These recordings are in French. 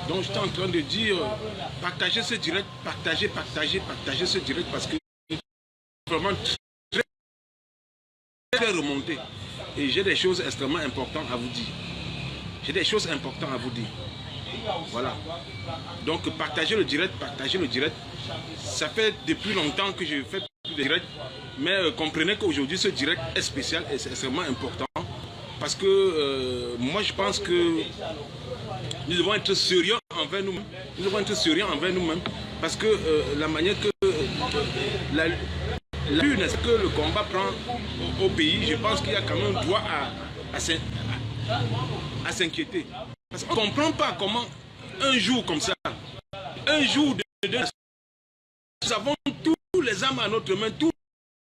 Donc j'étais en train de dire, partagez ce direct, partagez ce direct parce que vraiment très remonté. Et j'ai des choses extrêmement importantes à vous dire. J'ai des choses importantes à vous dire. Voilà. Donc partagez le direct, Ça fait depuis longtemps que je fais plus de direct. Mais comprenez qu'aujourd'hui ce direct est spécial et c'est extrêmement important. Parce que moi je pense que nous devons être sérieux envers nous-mêmes. Nous devons être sérieux envers nous-mêmes. Parce que la manière que la lutte que le combat prend au pays, je pense qu'il y a quand même droit à s'inquiéter. Parce qu'on ne comprend pas comment un jour comme ça, un jour de nous avons tous les armes à notre main, tout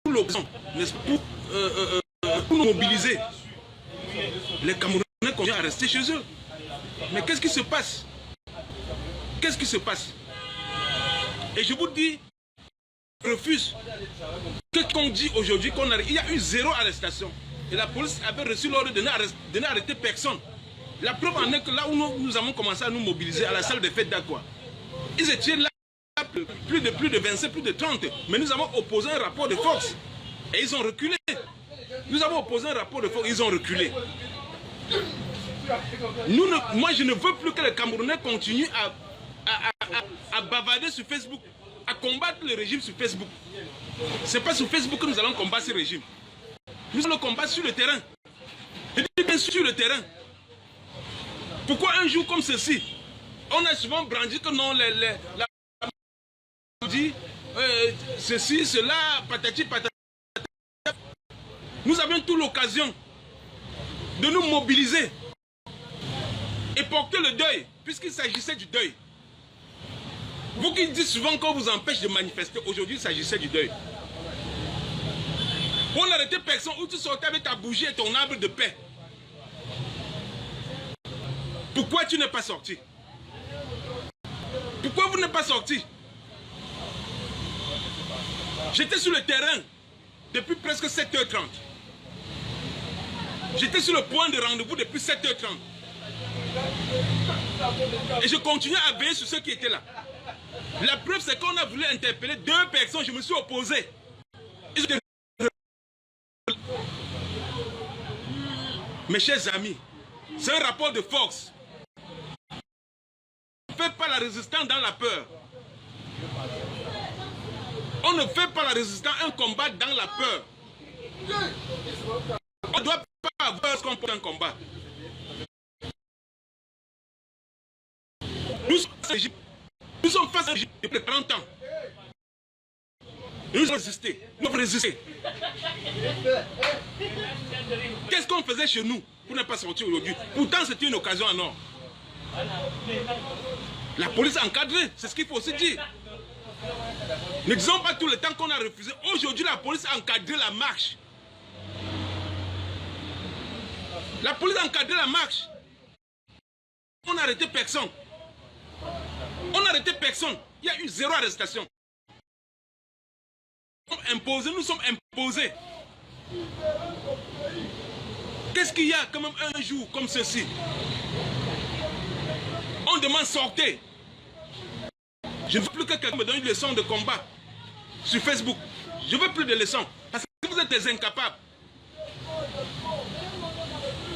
l'option, n'est-ce pas, pour nous mobiliser. Les Camerounais continuent à rester chez eux. Mais qu'est-ce qui se passe? Qu'est-ce qui se passe? Et je vous dis, je refuse. Qu'est-ce qu'on dit aujourd'hui qu'on arrive? Il y a eu 0 arrestation. Et la police avait reçu l'ordre de n'arrêter personne. La preuve en est que là où nous avons commencé à nous mobiliser à la salle de fête d'Aqua, ils étaient là plus de 25, plus de 30. Mais nous avons opposé un rapport de force. Et ils ont reculé. Nous avons opposé un rapport de force, ils ont reculé. Moi, je ne veux plus que les Camerounais continuent à bavarder sur Facebook, à combattre le régime sur Facebook. Ce n'est pas sur Facebook que nous allons combattre ce régime. Nous allons combattre sur le terrain. Je dis bien sur le terrain. Pourquoi un jour comme ceci, on a souvent brandi que non, la dit ceci, cela, patati, patata. Nous avions toute l'occasion de nous mobiliser et porter le deuil, puisqu'il s'agissait du deuil. Vous qui dites souvent qu'on vous empêche de manifester, aujourd'hui il s'agissait du deuil. On n'arrêtait personne où tu sortais avec ta bougie et ton arbre de paix. Pourquoi tu n'es pas sorti? Pourquoi vous n'êtes pas sorti? J'étais sur le terrain depuis presque 7h30. J'étais sur le point de rendez-vous depuis 7h30. Et je continuais à veiller sur ceux qui étaient là. La preuve, c'est qu'on a voulu interpeller 2 personnes. Je me suis opposé. Ils étaient... Mes chers amis, c'est un rapport de force. On ne fait pas la résistance dans la peur. On ne fait pas la résistance, un combat dans la peur. On ne doit pas avoir ce qu'on peut un combat. Nous sommes face à un régime depuis 30 ans. Nous avons résisté. Nous avons résisté. Qu'est-ce qu'on faisait chez nous pour ne pas sortir aujourd'hui? Pourtant, c'était une occasion en or. La police a encadré, c'est ce qu'il faut aussi dire. Ne disons pas tout le temps qu'on a refusé. Aujourd'hui, la police a encadré la marche. La police a encadré la marche. On n'a arrêté personne. On n'a arrêté personne. Il y a eu 0 arrestation. Nous sommes imposés. Qu'est-ce qu'il y a quand même un jour comme ceci? On demande sortez. Je ne veux plus que quelqu'un me donne une leçon de combat sur Facebook. Je ne veux plus de leçons. Parce que vous êtes des incapables.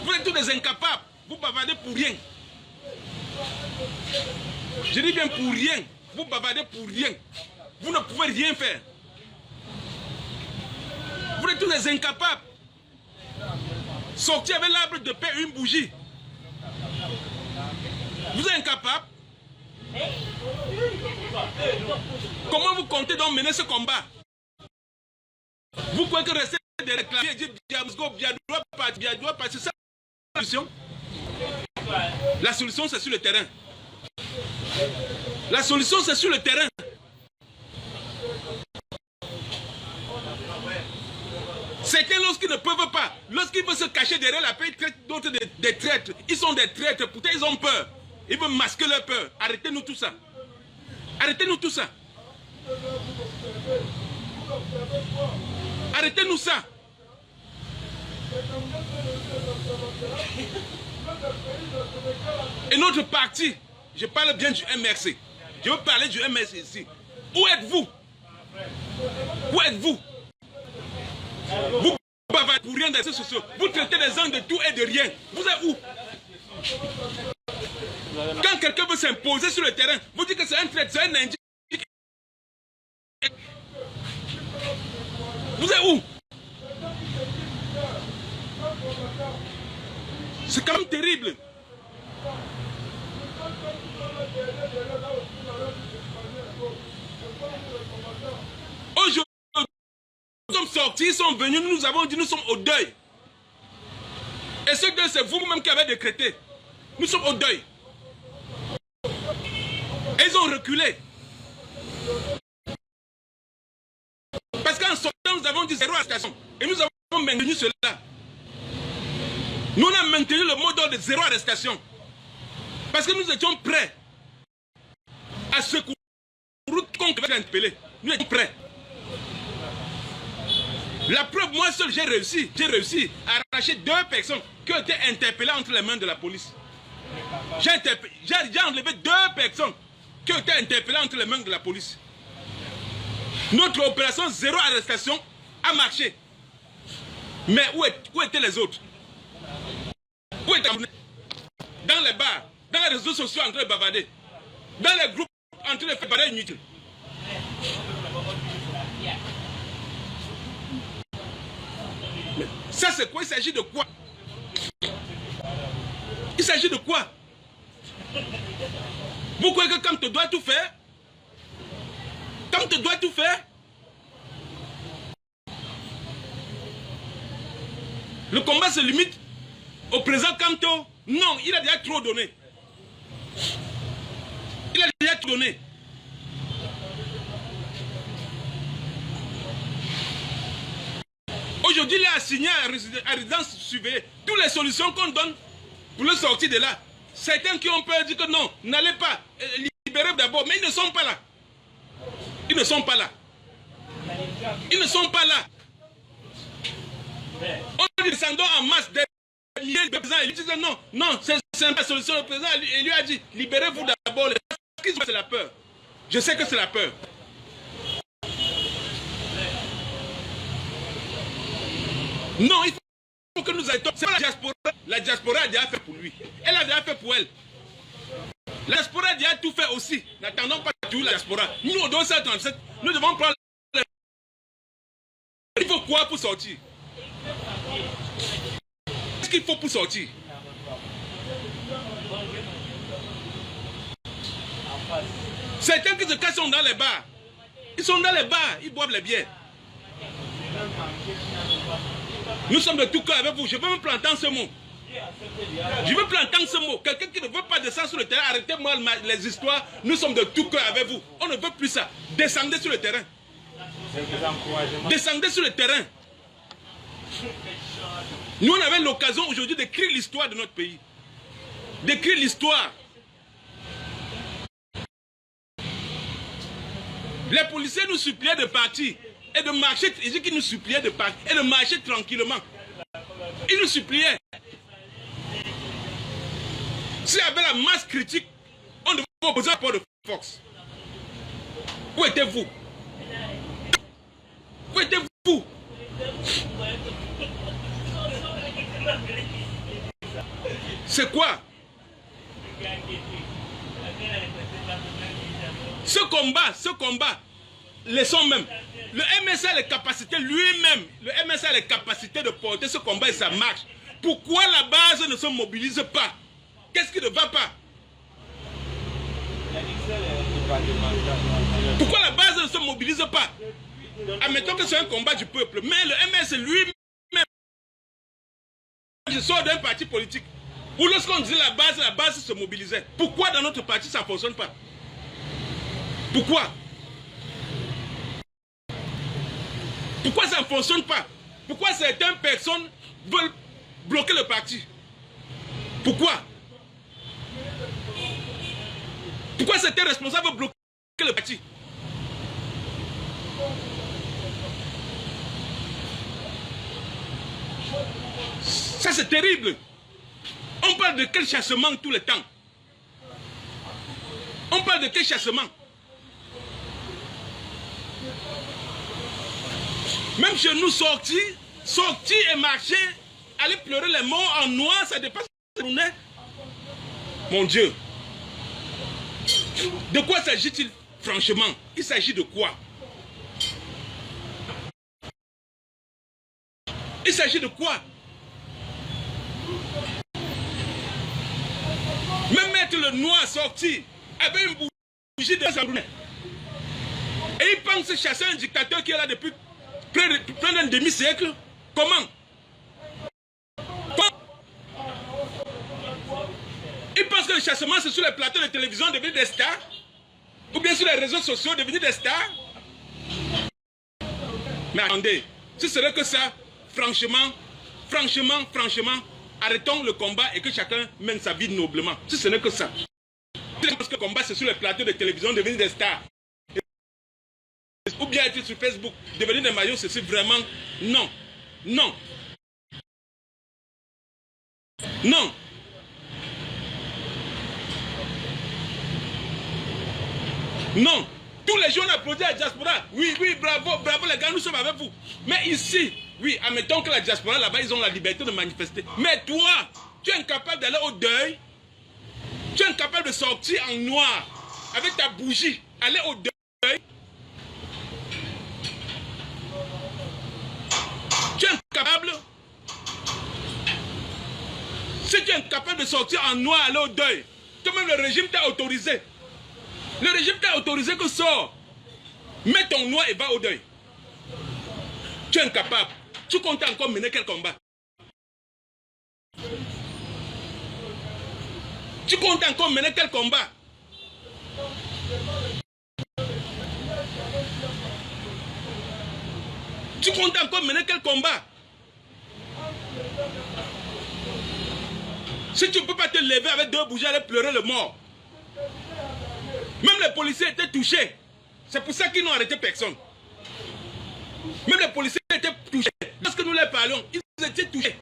Vous êtes tous des incapables. Vous bavardez pour rien. Je dis bien pour rien. Vous bavardez pour rien. Vous ne pouvez rien faire. Vous êtes tous des incapables. Sortez avec l'arbre de paix et une bougie. Vous êtes incapables. Comment vous comptez donc mener ce combat? Vous pouvez que rester des réclamés et dire c'est ça la solution. La solution c'est sur le terrain. La solution c'est sur le terrain. Certains lorsqu'ils lorsqu'ils ne peuvent pas, lorsqu'ils veulent se cacher derrière la paix, ils traitent d'autres des traîtres. Ils sont des traîtres, pourtant ils ont peur. Ils veulent masquer leur peur. Arrêtez-nous tout ça. Arrêtez-nous tout ça. Arrêtez-nous ça. Et notre parti, je parle bien du MRC. Je veux parler du MRC ici. Où êtes-vous? Où êtes-vous? Vous bavardez pour rien dans les réseaux sociaux. Vous traitez les gens de tout et de rien. Vous êtes où? Quand quelqu'un veut s'imposer sur le terrain, vous dites que c'est un traître, c'est un indien. Vous êtes où? C'est quand même terrible. Aujourd'hui, nous sommes sortis, ils sont venus, nous avons dit nous sommes au deuil. Et ce deuil, c'est vous-même qui avez décrété. Nous sommes au deuil. Et ils ont reculé. Parce qu'en sortant, nous avons dit zéro arrestation. Et nous avons maintenu cela. Nous on a maintenu le mot d'ordre de zéro arrestation. Parce que nous étions prêts à secourir contre les interpellés. Nous étions prêts. La preuve, moi seul, j'ai réussi à arracher 2 personnes qui ont été interpellées entre les mains de la police. J'ai enlevé 2 personnes qui ont été interpellées entre les mains de la police. Notre opération zéro arrestation a marché. Mais où étaient les autres? Où étaient dans les bars, dans les réseaux sociaux en train de bavarder, dans les groupes en train de faire bavarder inutile. Mais ça c'est quoi? Il s'agit de quoi? Il s'agit de quoi? Vous croyez que quand tu dois tout faire, quand tu dois tout faire, le combat se limite au président Kamto? Non, il a déjà trop donné. Il a déjà tout donné. Aujourd'hui, il a assigné à résidence surveillée. Toutes les solutions qu'on donne pour le sortir de là. Certains qui ont peur disent que non, n'allez pas, libérez d'abord. Mais ils ne sont pas là. Ils ne sont pas là. Ils ne sont pas là. On est descendant en masse des milliers de présidents. Ils disent non, non, c'est pas la solution. Le président lui a dit, libérez-vous d'abord. C'est la peur. Je sais que c'est la peur. Non, il faut que nous arrêtons. C'est pas la diaspora. La diaspora a déjà fait pour lui. Elle a déjà fait pour elle. La diaspora a déjà tout fait aussi. N'attendons pas tout la diaspora. Nous, au 237, nous devons prendre... Il faut quoi pour sortir? Qu'est-ce qu'il faut pour sortir? Certains qui se cachent sont dans les bars. Ils sont dans les bars, ils boivent les bières. Nous sommes de tout cœur avec vous. Je veux me planter en ce mot. Je veux planter en ce mot. Quelqu'un qui ne veut pas descendre sur le terrain, arrêtez-moi les histoires. Nous sommes de tout cœur avec vous. On ne veut plus ça. Descendez sur le terrain. Descendez sur le terrain. Nous, on avait l'occasion aujourd'hui d'écrire l'histoire de notre pays. D'écrire l'histoire. Les policiers nous suppliaient de partir et de marcher. Ils disent qu'ils nous suppliaient de partir et de marcher tranquillement. Ils nous suppliaient. S'il y avait la masse critique, on devait opposer un rapport de force. Où étiez-vous? Où étiez-vous? C'est quoi? Ce combat, laissons même. Le MSA a les capacités lui-même, le MSA a les capacités de porter ce combat et ça marche. Pourquoi la base ne se mobilise pas? Qu'est-ce qui ne va pas? Pourquoi la base ne se mobilise pas? Admettons que c'est un combat du peuple, mais le MS lui-même, je sors d'un parti politique, où lorsqu'on disait la base se mobilisait. Pourquoi dans notre parti ça ne fonctionne pas? Pourquoi? Pourquoi ça ne fonctionne pas? Pourquoi certaines personnes veulent bloquer le parti? Pourquoi? Pourquoi certains responsables veulent bloquer le parti? Ça c'est terrible. On parle de quel chassement tout le temps? On parle de quel chassement? Même chez nous, sortir et marcher, aller pleurer les morts en noir, ça dépasse la journée. Mon Dieu. De quoi s'agit-il franchement? Il s'agit de quoi? Il s'agit de quoi? Même mettre le noir sortir avec une bougie de sa journée. Et il pense chasser un dictateur qui est là depuis près d'un demi-siècle. Comment? Il pense que le chassement c'est sur les plateaux de télévision devenus des stars? Ou bien sur les réseaux sociaux devenus des stars? Mais attendez, si ce n'est que ça, franchement, arrêtons le combat et que chacun mène sa vie noblement. Si ce n'est que ça. Parce que le combat c'est sur les plateaux de télévision devenus des stars. Ou bien être sur Facebook, devenir des maillots, c'est vraiment... Non. Non. Non. Non. Tous les jours on applaudit à la diaspora. Oui, oui, bravo, bravo les gars, nous sommes avec vous. Mais ici, oui, admettons que la diaspora là-bas, ils ont la liberté de manifester. Mais toi, tu es incapable d'aller au deuil. Tu es incapable de sortir en noir avec ta bougie, aller au deuil. Tu es incapable. Si tu es incapable de sortir en noir, aller au deuil, toi-même le régime t'a autorisé. Le régime t'a autorisé que sors. Mets ton noir et va au deuil. Tu es incapable. Tu comptes encore mener quel combat? Tu comptes encore mener quel combat? Tu comptes encore mener quel combat? Si tu ne peux pas te lever avec deux bougies, aller pleurer le mort. Même les policiers étaient touchés. C'est pour ça qu'ils n'ont arrêté personne. Même les policiers étaient touchés. Lorsque nous leur parlions, ils étaient touchés.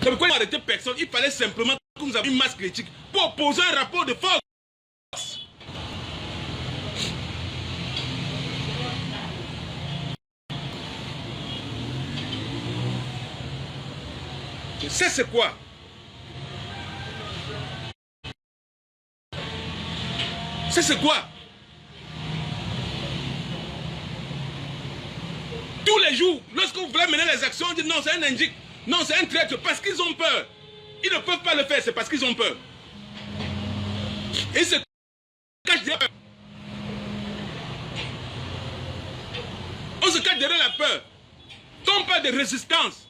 C'est pourquoi ils n'ont arrêté personne. Il fallait simplement que nous avions une masse critique pour opposer un rapport de force. Tu sais c'est quoi? C'est quoi? Tous les jours, lorsque vous voulez mener les actions, on dit non, c'est un indique, non, c'est un traître, parce qu'ils ont peur. Ils ne peuvent pas le faire, c'est parce qu'ils ont peur. Et ils se cachent derrière la peur. On se cache derrière la peur. Quand on parle de résistance,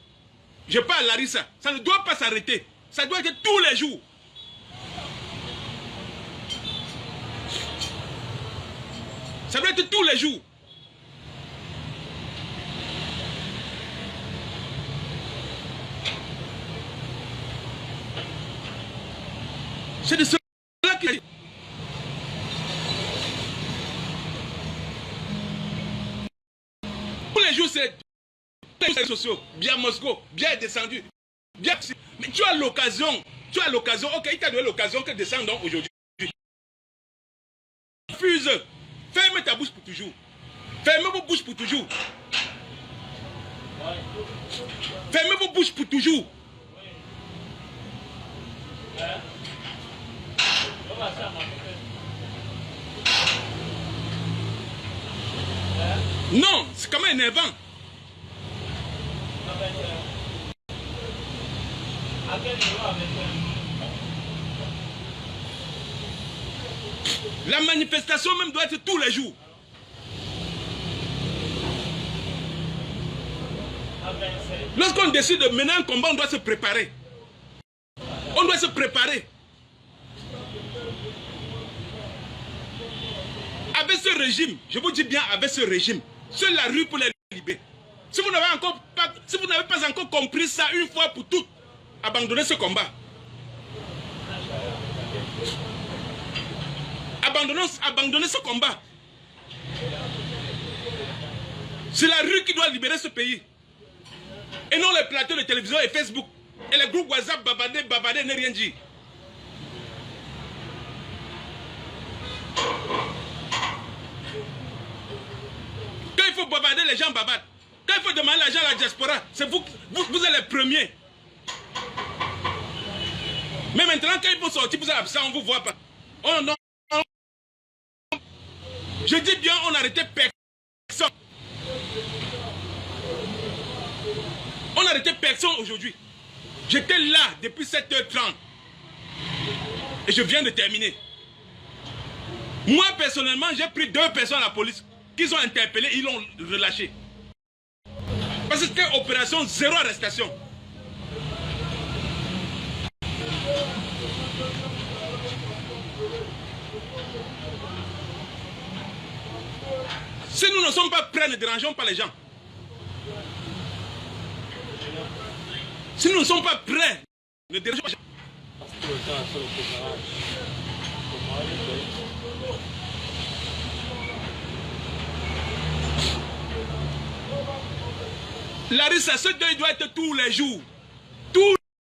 je parle à Larissa, ça ne doit pas s'arrêter. Ça doit être tous les jours. Ça doit être tous les jours. C'est de cela qu'il s'agit. Tous les jours, c'est les réseaux sociaux. Bien Moscou, bien descendu. Bien... Mais tu as l'occasion, ok, il t'a donné l'occasion que descendre aujourd'hui. Refuse. Ferme ta bouche pour toujours. Fermez vos bouches pour toujours. Fermez vos bouches pour toujours. Non, c'est quand même énervant. La manifestation même doit être tous les jours. Lorsqu'on décide de mener un combat, on doit se préparer. On doit se préparer. Avec ce régime, je vous dis bien avec ce régime, seule la rue pour les libérer. Si vous n'avez pas encore compris ça une fois pour toutes, abandonnez ce combat. Abandonnez ce combat. C'est la rue qui doit libérer ce pays. Et non les plateaux de télévision et Facebook. Et les groupes WhatsApp babader, ne rien dire. Quand il faut babader, les gens babadent. Quand il faut demander l'argent à la diaspora, c'est vous êtes les premiers. Mais maintenant, quand il faut sortir, vous êtes absent, on ne vous voit pas. Oh non. Je dis bien, on n'arrêtait personne. On n'arrêtait personne aujourd'hui. J'étais là depuis 7h30. Et je viens de terminer. Moi, personnellement, j'ai pris 2 personnes à la police qui sont interpellées, ils l'ont relâché. Parce que c'était opération 0 arrestation. Si nous ne sommes pas prêts, ne dérangeons pas les gens. Si nous ne sommes pas prêts, ne dérangeons pas les gens. Larissa, ce deuil doit être tous les jours.